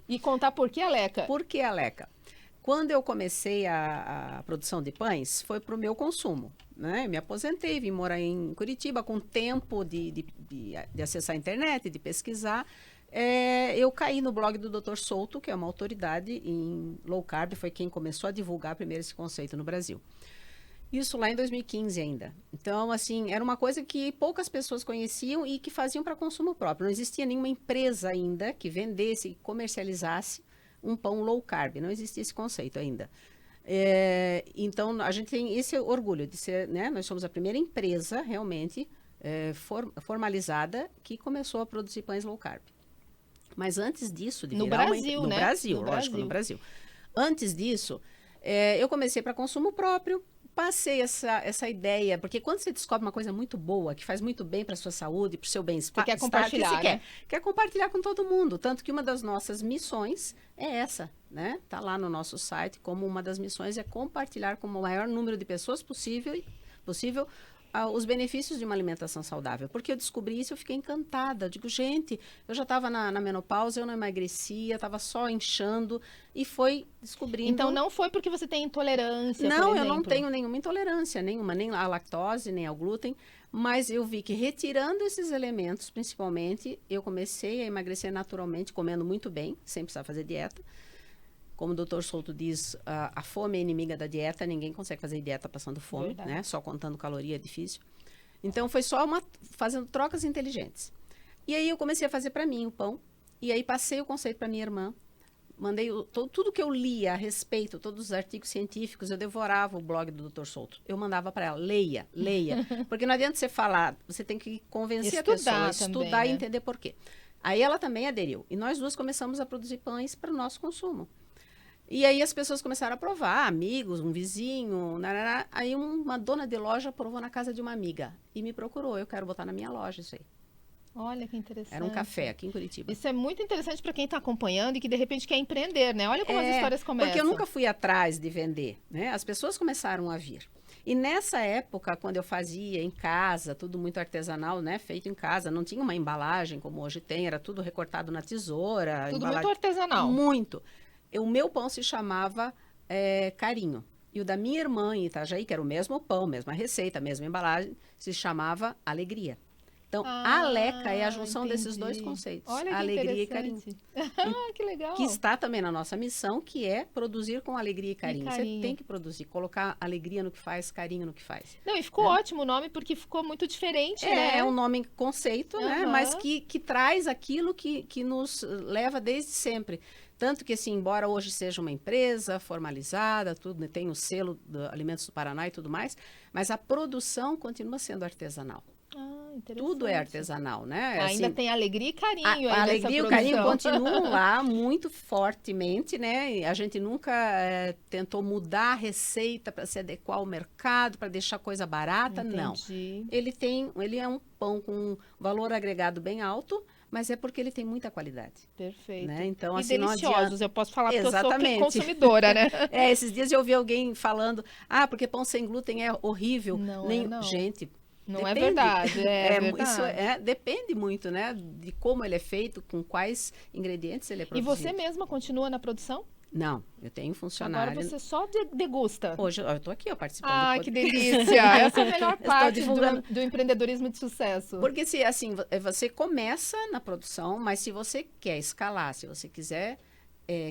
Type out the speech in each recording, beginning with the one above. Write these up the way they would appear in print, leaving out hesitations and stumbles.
E contar por que a Leca. Por que a Leca? Quando eu comecei a produção de pães, foi para o meu consumo. Né? Me aposentei, vim morar em Curitiba com tempo de acessar a internet, de pesquisar. Eu caí no blog do Dr. Souto, que é uma autoridade em low carb, foi quem começou a divulgar primeiro esse conceito no Brasil. Isso lá em 2015 ainda. Então, assim, era uma coisa que poucas pessoas conheciam e que faziam para consumo próprio. Não existia nenhuma empresa ainda que vendesse e comercializasse um pão low carb. Não existia esse conceito ainda. Então, a gente tem esse orgulho de ser, né? Nós somos a primeira empresa realmente formalizada que começou a produzir pães low carb. Mas antes disso, de no virar Brasil, no né? Brasil, lógico, no Brasil. Antes disso, eu comecei para consumo próprio. Passei essa ideia, porque quando você descobre uma coisa muito boa, que faz muito bem para a sua saúde, para o seu bem-estar, você quer compartilhar, né? Quer compartilhar com todo mundo. Tanto que uma das nossas missões é essa, né? Está lá no nosso site, como uma das missões é compartilhar com o maior número de pessoas possível os benefícios de uma alimentação saudável. Porque eu descobri isso, eu fiquei encantada. Eu digo, gente, eu já estava na menopausa, eu não emagrecia, estava só inchando e foi descobrindo... Então, não foi porque você tem intolerância, Não, por eu exemplo. não tenho nenhuma intolerância, nem à lactose, nem ao glúten, mas eu vi que retirando esses elementos, principalmente, eu comecei a emagrecer naturalmente, comendo muito bem, sem precisar fazer dieta. Como o Dr. Souto diz, a fome é inimiga da dieta, ninguém consegue fazer dieta passando fome, né? Só contando caloria é difícil. Então, foi só fazendo trocas inteligentes. E aí, eu comecei a fazer para mim o pão, e aí passei o conceito para minha irmã, mandei tudo que eu lia a respeito, todos os artigos científicos, eu devorava o blog do Dr. Souto. Eu mandava para ela, leia. Porque não adianta você falar, você tem que convencer a pessoa, estudar e entender por quê. Aí, ela também aderiu. E nós duas começamos a produzir pães para o nosso consumo. E aí as pessoas começaram a provar, amigos, um vizinho, narará. Aí uma dona de loja provou na casa de uma amiga e me procurou, eu quero botar na minha loja isso aí. Olha que interessante. Era um café aqui em Curitiba. Isso é muito interessante para quem está acompanhando e que de repente quer empreender, né? Olha como as histórias começam. Porque eu nunca fui atrás de vender, né? As pessoas começaram a vir. E nessa época, quando eu fazia em casa, tudo muito artesanal, né? Feito em casa, não tinha uma embalagem como hoje tem, era tudo recortado na tesoura. Tudo muito artesanal. Muito. O meu pão se chamava Carinho. E o da minha irmã em Itajaí, que era o mesmo pão, mesma receita, mesma embalagem, se chamava Alegria. Então, a Leca é a junção desses dois conceitos. Olha que alegria e carinho. Que legal. Que está também na nossa missão, que é produzir com alegria e carinho. Você tem que produzir, colocar alegria no que faz, carinho no que faz. Não, e ficou ótimo o nome, porque ficou muito diferente, né? É um nome conceito, né? Mas que traz aquilo que nos leva desde sempre. Tanto que, assim, embora hoje seja uma empresa formalizada, tudo, tem o selo do Alimentos do Paraná e tudo mais, mas a produção continua sendo artesanal. Tudo é artesanal, né? Ainda tem alegria e carinho. A alegria e o carinho continuam lá muito fortemente, né? A gente nunca tentou mudar a receita para se adequar ao mercado, para deixar coisa barata, não. Ele é um pão com valor agregado bem alto, mas é porque ele tem muita qualidade. Perfeito. Né? Então, e assim, deliciosos, eu posso falar porque exatamente. Eu sou consumidora, né? Esses dias eu ouvi alguém falando, porque pão sem glúten é horrível. Não, não. Gente, não depende. É verdade. Verdade. Isso depende muito, né? De como ele é feito, com quais ingredientes ele é produzido. E você mesma continua na produção? Não, eu tenho funcionário. Agora você só degusta. Hoje eu estou aqui, participando do que delícia! Essa é a melhor parte do empreendedorismo de sucesso. Porque você começa na produção, mas se você quer escalar, se você quiser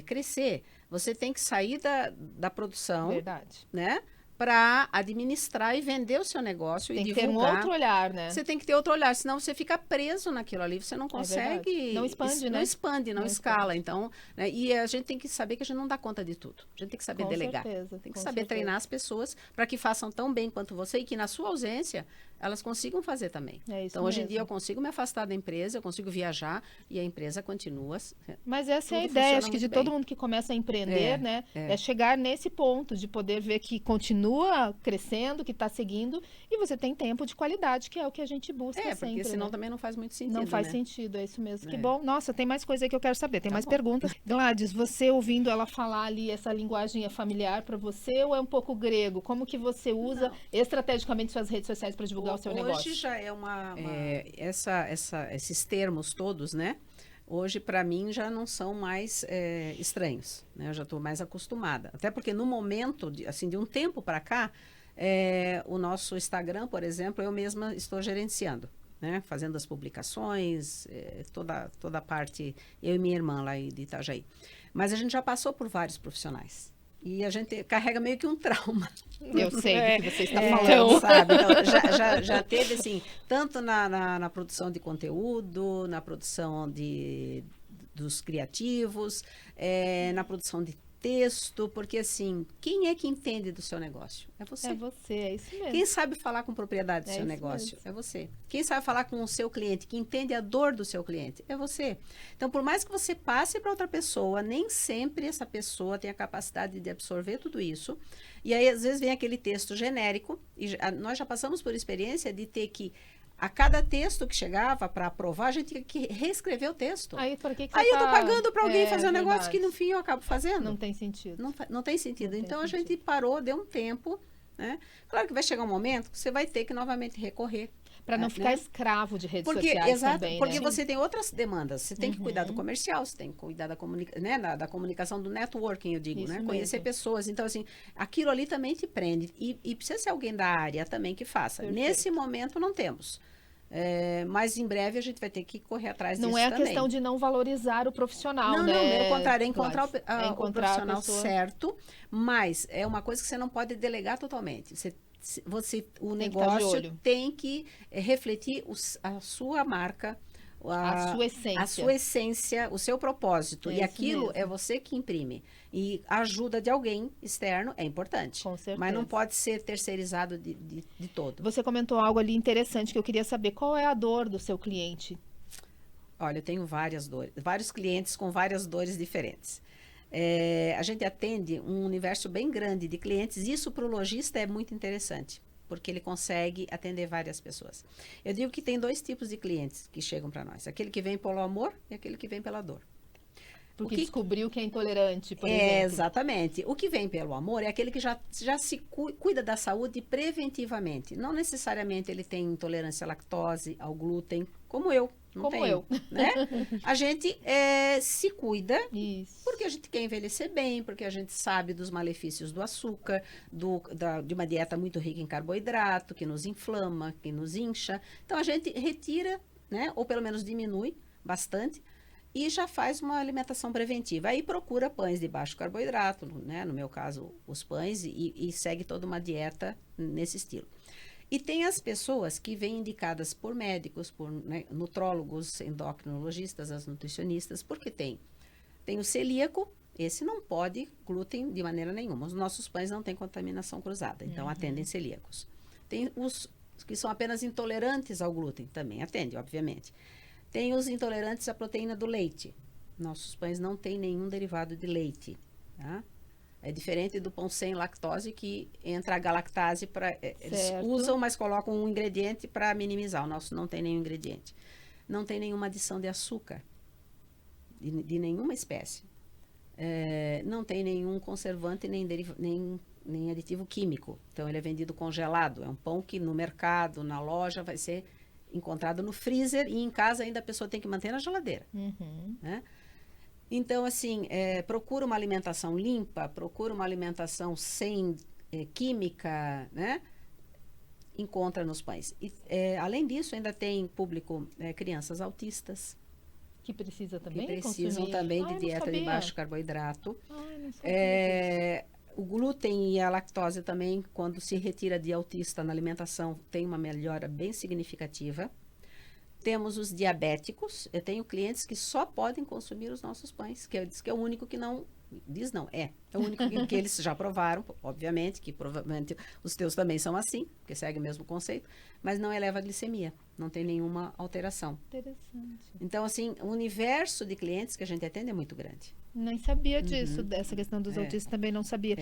crescer, você tem que sair da produção. Verdade. Né? Para administrar e vender o seu negócio e divulgar. Tem que ter um outro olhar, né? Você tem que ter outro olhar, senão você fica preso naquilo ali, você não consegue... Não expande, né? Não expande, não escala. Então, né? E a gente tem que saber que a gente não dá conta de tudo. A gente tem que saber delegar. Tem que saber treinar as pessoas para que façam tão bem quanto você e que na sua ausência elas consigam fazer também. Então, hoje em dia eu consigo me afastar da empresa, eu consigo viajar e a empresa continua. Mas essa é a ideia, acho que de todo mundo que começa a empreender, né? É chegar nesse ponto de poder ver que continua crescendo, que está seguindo e você tem tempo de qualidade, que é o que a gente busca sempre. Porque senão também não faz muito sentido, Não faz sentido, é isso mesmo. Que bom. Nossa, tem mais coisa aí que eu quero saber, tem mais perguntas. Gladys, você ouvindo ela falar ali, essa linguagem é familiar para você ou é um pouco grego? Como que você usa estrategicamente suas redes sociais para divulgar o seu negócio? Hoje já é esses termos todos, né? hoje para mim já não são mais estranhos, né? Eu já estou mais acostumada. Até porque no momento, de um tempo para cá, o nosso Instagram, por exemplo, eu mesma estou gerenciando, né? Fazendo as publicações, toda a parte, eu e minha irmã lá de Itajaí. Mas a gente já passou por vários profissionais. E a gente carrega meio que um trauma. Eu sei do que você está Então, falando. sabe? Então, já teve, assim, tanto na produção de conteúdo, na produção dos criativos, na produção de texto, porque, assim, quem é que entende do seu negócio? É você. É você, é isso mesmo. Quem sabe falar com propriedade do É seu isso negócio? mesmo. É você. Quem sabe falar com o seu cliente, que entende a dor do seu cliente? É você. Então, por mais que você passe para outra pessoa, nem sempre essa pessoa tem a capacidade de absorver tudo isso. E aí, às vezes, vem aquele texto genérico, e nós já passamos por experiência de ter que, a cada texto que chegava para aprovar, a gente tinha que reescrever o texto. Aí, por que Aí eu tô tá... pagando para alguém fazer um negócio verdade. que, no fim, eu acabo fazendo. Não tem sentido. Não tem sentido. Não tem Então, a sentido. gente parou, deu um tempo, né? Claro que vai chegar um momento que você vai ter que novamente recorrer. Para não ficar né? escravo de redes Porque, sociais exato, também, porque né? você tem outras demandas. Você tem que cuidar do comercial, você tem que cuidar da comunicação, do networking, eu digo, Isso né? Conhecer mesmo. pessoas. Então, assim, aquilo ali também te prende. E precisa ser alguém da área também que faça. Perfeito. Nesse momento, não temos. Mas em breve a gente vai ter que correr atrás disso Não é a também. questão de não valorizar o profissional, Não, né? não, pelo contrário, é encontrar Gladys? o profissional a pessoa... certo, mas é uma coisa que você não pode delegar totalmente. O Tem que estar de negócio olho. tem que refletir a sua marca, A sua essência. a sua essência, o seu propósito. É E isso aquilo é mesmo. você que imprime. E a ajuda de alguém externo é importante. Com certeza. Mas não pode ser terceirizado de todo. Você comentou algo ali interessante que eu queria saber. Qual é a dor do seu cliente? Olha, eu tenho várias dores, vários clientes com várias dores diferentes. A gente atende um universo bem grande de clientes. Isso para o lojista é muito interessante, porque ele consegue atender várias pessoas. Eu digo que tem 2 tipos de clientes que chegam para nós. Aquele que vem pelo amor e aquele que vem pela dor. Porque descobriu que é intolerante, por exemplo. Exatamente. O que vem pelo amor é aquele que já se cuida da saúde preventivamente. Não necessariamente ele tem intolerância à lactose, ao glúten, como eu. Não Como tenho, eu. Né? A gente se cuida Isso. porque a gente quer envelhecer bem, porque a gente sabe dos malefícios do açúcar, de uma dieta muito rica em carboidrato, que nos inflama, que nos incha. Então, a gente retira, né? Ou pelo menos diminui bastante, e já faz uma alimentação preventiva. Aí procura pães de baixo carboidrato, né? No meu caso, os pães, e segue toda uma dieta nesse estilo. E tem as pessoas que vêm indicadas por médicos, por nutrólogos, endocrinologistas, as nutricionistas, porque tem o celíaco, esse não pode glúten de maneira nenhuma. Os nossos pães não têm contaminação cruzada, então atendem celíacos. Tem os que são apenas intolerantes ao glúten, também atende, obviamente. Tem os intolerantes à proteína do leite. Nossos pães não têm nenhum derivado de leite, tá? É diferente do pão sem lactose, que entra a galactase para... Eles usam, mas colocam um ingrediente para minimizar. O nosso não tem nenhum ingrediente. Não tem nenhuma adição de açúcar, de nenhuma espécie. Não tem nenhum conservante, nem aditivo químico. Então, ele é vendido congelado. É um pão que no mercado, na loja, vai ser encontrado no freezer, e em casa ainda a pessoa tem que manter na geladeira. Né? Então, assim, procura uma alimentação limpa, procura uma alimentação sem química, né? Encontra nos pães. E, além disso, ainda tem público, crianças autistas. Que precisa também que precisam consumir. também de dieta de baixo carboidrato. Não sabia. O glúten e a lactose também, quando se retira de autista na alimentação, tem uma melhora bem significativa. Temos os diabéticos. Eu tenho clientes que só podem consumir os nossos pães, que é o único que não... É o único que eles já provaram, obviamente, que provavelmente os teus também são assim, porque segue o mesmo conceito, mas não eleva a glicemia, não tem nenhuma alteração. Interessante. Então, assim, o universo de clientes que a gente atende é muito grande. Nem sabia disso, dessa questão dos autistas também não sabia.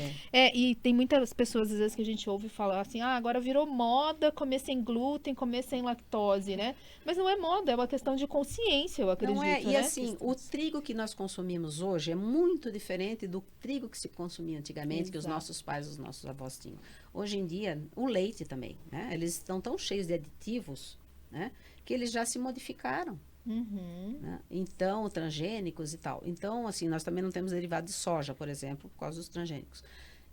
E tem muitas pessoas, às vezes, que a gente ouve falar assim, agora virou moda comer sem glúten, comer sem lactose, né? Mas não é moda, é uma questão de consciência, eu acredito, não é. E né? assim, o trigo que nós consumimos hoje é muito diferente do trigo que se consumia antigamente, Exato. que os nossos pais, os nossos avós tinham. Hoje em dia, o leite também, né? Eles estão tão cheios de aditivos, né? Que eles já se modificaram. Né? Então, transgênicos e tal. Então, assim, nós também não temos derivado de soja, por exemplo, por causa dos transgênicos.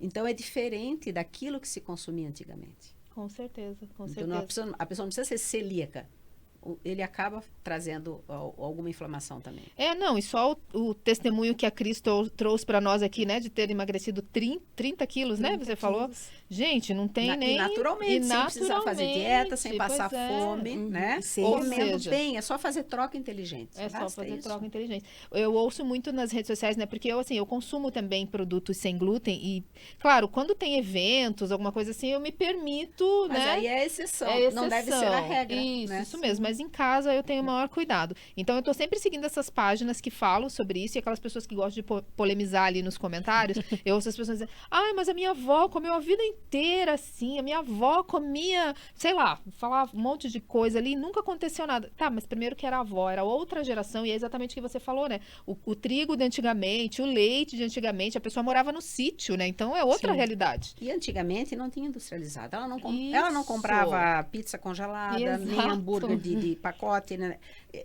Então, é diferente daquilo que se consumia antigamente. Com certeza, com Então, certeza. a pessoa não precisa ser celíaca. Ele acaba trazendo alguma inflamação também. Não, e só o testemunho que a Cris trouxe para nós aqui, né, de ter emagrecido 30 quilos, né, você falou? Gente, não tem nem... E naturalmente, sem precisar fazer dieta, sem passar fome, né? Comendo bem, é só fazer troca inteligente. É só fazer troca inteligente. Eu ouço muito nas redes sociais, né, porque eu consumo também produtos sem glúten e, claro, quando tem eventos, alguma coisa assim, eu me permito, Mas né? aí é exceção, não deve ser a regra. Isso mesmo, mas em casa eu tenho o maior cuidado. Então eu tô sempre seguindo essas páginas que falam sobre isso e aquelas pessoas que gostam de polemizar ali nos comentários, eu ouço as pessoas dizendo, mas a minha avó comeu a vida inteira assim, a minha avó comia, sei lá, falar um monte de coisa ali e nunca aconteceu nada. Tá, mas primeiro que era a avó, era outra geração e é exatamente o que você falou, né? O trigo de antigamente, o leite de antigamente, a pessoa morava no sítio, né? Então é outra realidade. E antigamente não tinha industrializado. Ela não comprava pizza congelada, nem hambúrguer de pacote, né?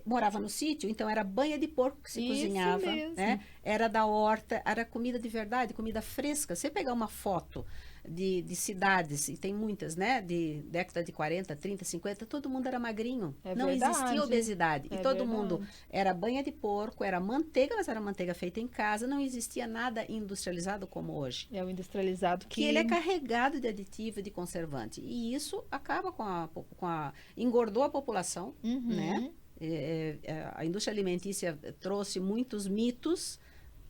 Morava no sítio, então era banha de porco que se cozinhava, né? Era da horta, era comida de verdade, comida fresca. Você pegar uma foto de cidades, e tem muitas, né? De década de 40, 30, 50, todo mundo era magrinho. Não existia obesidade. E todo mundo era banha de porco, era manteiga, mas era manteiga feita em casa, não existia nada industrializado como hoje. É o industrializado que ele é carregado de aditivo e de conservante. E isso acaba engordou a população, né? A indústria alimentícia trouxe muitos mitos,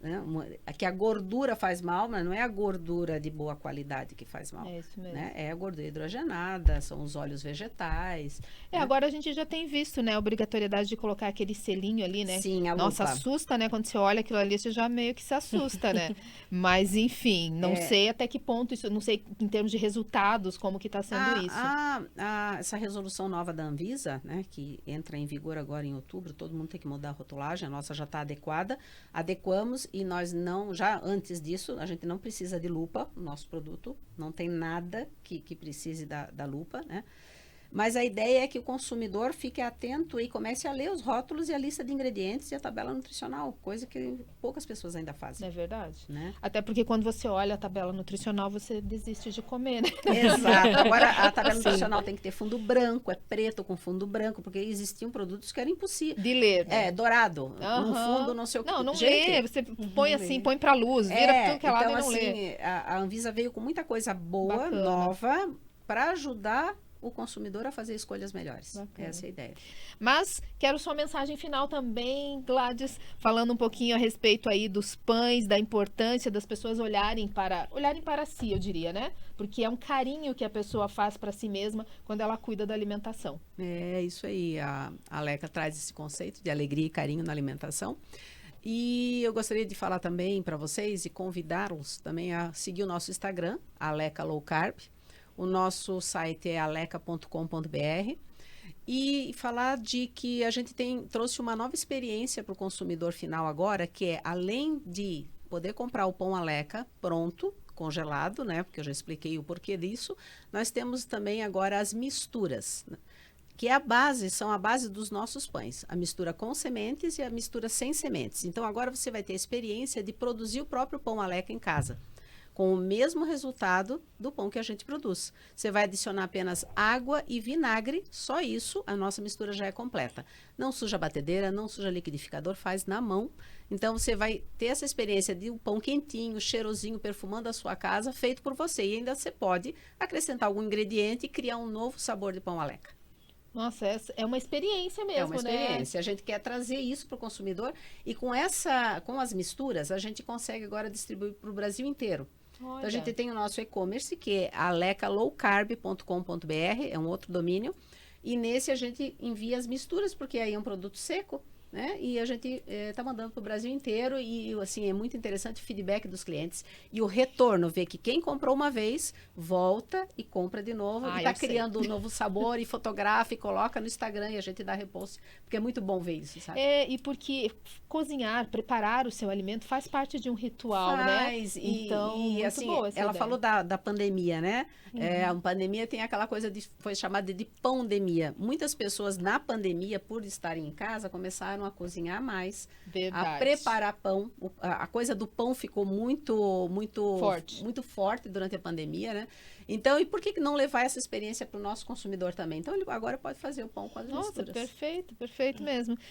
né? Que a gordura faz mal, mas não é a gordura de boa qualidade que faz mal. É isso mesmo. Né? É a gordura hidrogenada, são os óleos vegetais. Né? Agora a gente já tem visto, né, a obrigatoriedade de colocar aquele selinho ali, né? Sim, a Nossa, lupa. assusta, né? Quando você olha aquilo ali, você já meio que se assusta, né? Mas, enfim, não sei até que ponto isso, não sei em termos de resultados, como que está sendo isso. Essa resolução nova da Anvisa, né, que entra em vigor agora em outubro, todo mundo tem que mudar a rotulagem, a nossa já está adequada, adequamos e nós já antes disso, a gente não precisa de lupa no nosso produto, não tem nada que precise da lupa, né? Mas a ideia é que o consumidor fique atento e comece a ler os rótulos e a lista de ingredientes e a tabela nutricional, coisa que poucas pessoas ainda fazem. É verdade. Né? Até porque quando você olha a tabela nutricional, você desiste de comer, né? Exato. Agora, a tabela nutricional tem que ter fundo branco, é preto com fundo branco, porque existiam produtos que eram impossíveis. De ler. É, dourado. No fundo, não sei o que. Não lê. Você põe assim, põe pra luz, vira tudo que é lado e não lê. A Anvisa veio com muita coisa boa, nova, para ajudar o consumidor a fazer escolhas melhores. Bacana. Essa é a ideia. Mas quero sua mensagem final também, Gladys, falando um pouquinho a respeito aí dos pães, da importância das pessoas olharem para si, eu diria, né? Porque é um carinho que a pessoa faz para si mesma quando ela cuida da alimentação. É isso aí. A Aleca traz esse conceito de alegria e carinho na alimentação. E eu gostaria de falar também para vocês e convidá-los também a seguir o nosso Instagram, Aleca Low Carb. O nosso site é aleca.com.br e falar de que a gente trouxe uma nova experiência para o consumidor final agora, que é, além de poder comprar o pão Aleca pronto, congelado, né? Porque eu já expliquei o porquê disso, nós temos também agora as misturas, né? Que são a base dos nossos pães. A mistura com sementes e a mistura sem sementes. Então, agora você vai ter a experiência de produzir o próprio pão Aleca em casa, com o mesmo resultado do pão que a gente produz. Você vai adicionar apenas água e vinagre, só isso, a nossa mistura já é completa. Não suja a batedeira, não suja liquidificador, faz na mão. Então, você vai ter essa experiência de um pão quentinho, cheirosinho, perfumando a sua casa, feito por você. E ainda você pode acrescentar algum ingrediente e criar um novo sabor de pão Aleca. Nossa, é uma experiência mesmo, né? É uma experiência. A gente quer trazer isso para o consumidor e com as misturas, a gente consegue agora distribuir para o Brasil inteiro. Olha. Então, a gente tem o nosso e-commerce, que é alecalowcarb.com.br, é um outro domínio. E nesse a gente envia as misturas, porque aí é um produto seco, né? E a gente está mandando para o Brasil inteiro e, assim, é muito interessante o feedback dos clientes e o retorno, ver que quem comprou uma vez, volta e compra de novo e está criando um novo sabor e fotografa e coloca no Instagram e a gente dá repost, porque é muito bom ver isso, sabe? E porque cozinhar, preparar o seu alimento faz parte de um ritual, né? Então, muito assim, boa essa ela ideia. Falou da pandemia, né? A pandemia tem aquela coisa foi chamada de pandemia. Muitas pessoas na pandemia, por estarem em casa, começaram a cozinhar mais, a preparar pão. A coisa do pão ficou muito forte durante a pandemia, né? Então, e por que não levar essa experiência para o nosso consumidor também? Então, ele agora pode fazer o pão com as misturas. Nossa, perfeito mesmo.